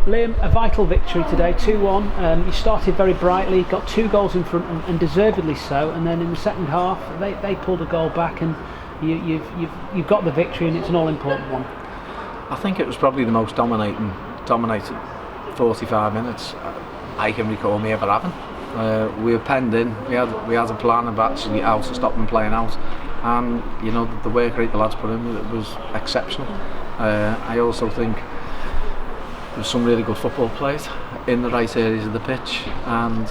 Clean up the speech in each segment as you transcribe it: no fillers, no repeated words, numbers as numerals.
Liam, a vital victory today, 2-1. You started very brightly, got 2 goals in front, and deservedly so. And then in the second half, they pulled a goal back, and you've got the victory, and it's an all-important one. I think it was probably the most dominated 45 minutes I can recall me ever having. We were penned in. We had a plan of actually how to stop them playing out, and the work rate the lads put in was exceptional. I also think there was some really good football played in the right areas of the pitch, and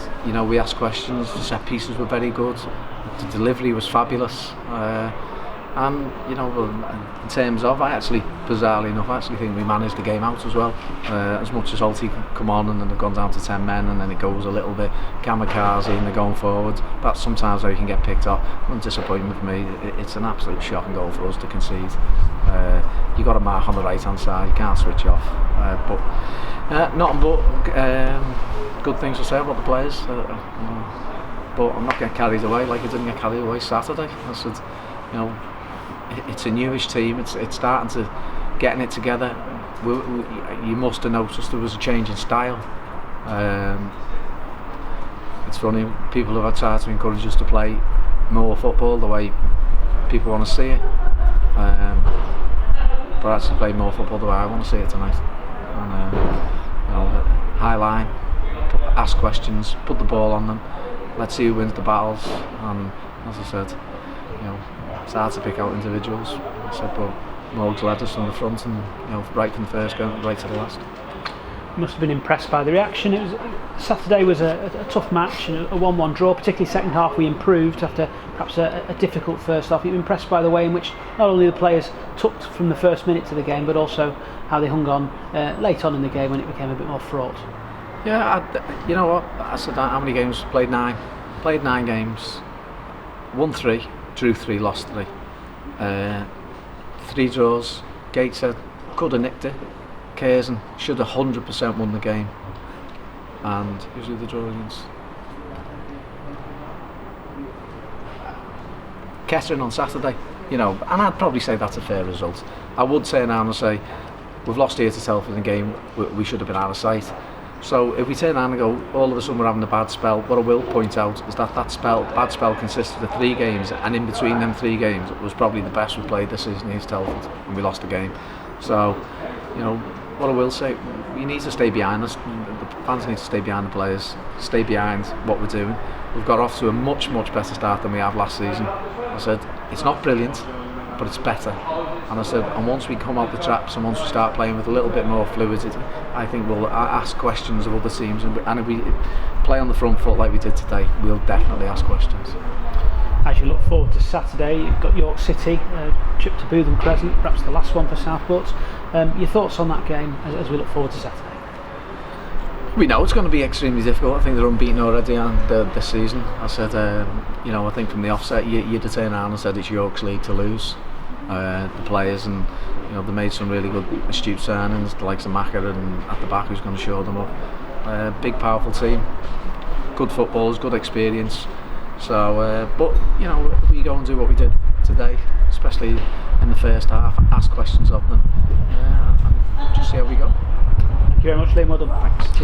we asked questions. The set pieces were very good. The delivery was fabulous, and in terms of, bizarrely enough, I actually think we managed the game out as well. As much as Alti come on and then they've gone down to 10 men, and then it goes a little bit kamikaze and they're going forward. That's sometimes how you can get picked off. One disappointment for me. It's an absolute shocking goal for us to concede. You got a mark on the right hand side, you can't switch off. But nothing but good things to say about the players. But I'm not getting carried away like I didn't get carried away Saturday. I said, it's a newish team. It's starting to getting it together. You must have noticed there was a change in style. It's funny, people have tried to encourage us to play more football the way people want to see it. But I actually played more football the way I want to see it tonight. And high line, ask questions, put the ball on them. Let's see who wins the battles. And as I said, it's hard to pick out individuals. I said, but Morgs led us from the front, and right from the first go, right to the last. You must have been impressed by the reaction. Saturday was a tough match, a 1-1 draw. Particularly second half, we improved after perhaps a difficult first half. You were impressed by the way in which not only the players took from the first minute to the game, but also how they hung on late on in the game when it became a bit more fraught. Yeah, you know what? I said, how many games? Played 9. Played 9 games. Won 3, drew 3, lost 3. 3 draws. Gates said could have nicked it. Curzon should have 100% won the game. And who's the draw against? Kettering on Saturday. And I'd probably say that's a fair result. I would say now and say we've lost here to Telford in the game. We should have been out of sight. So if we turn around and go, all of a sudden we're having a bad spell, what I will point out is that bad spell consisted of 3 games, and in between them 3 games it was probably the best we played this season against Telford, and we lost the game. So, what I will say, we need to stay behind us. The fans need to stay behind the players, stay behind what we're doing. We've got off to a much better start than we have last season. I said, it's not brilliant, but it's better. And I said, and once we come out the traps and once we start playing with a little bit more fluidity, I think we'll ask questions of other teams, and if we play on the front foot like we did today, we'll definitely ask questions. As you look forward to Saturday, you've got York City, trip to Bootham Crescent, perhaps the last one for Southport. Your thoughts on that game as we look forward to Saturday? We know it's going to be extremely difficult. I think they're unbeaten already on this season. I said, I think from the offset, you'd have turned around and said it's York's league to lose. The players, and they made some really good astute signings, the likes of Macker and at the back who's going to show them up. Big powerful team, good footballers, good experience. So, but if we go and do what we did today, especially in the first half, ask questions of them, and just see how we go. Thank you very much, Liam. Well done. Thanks. Cheers.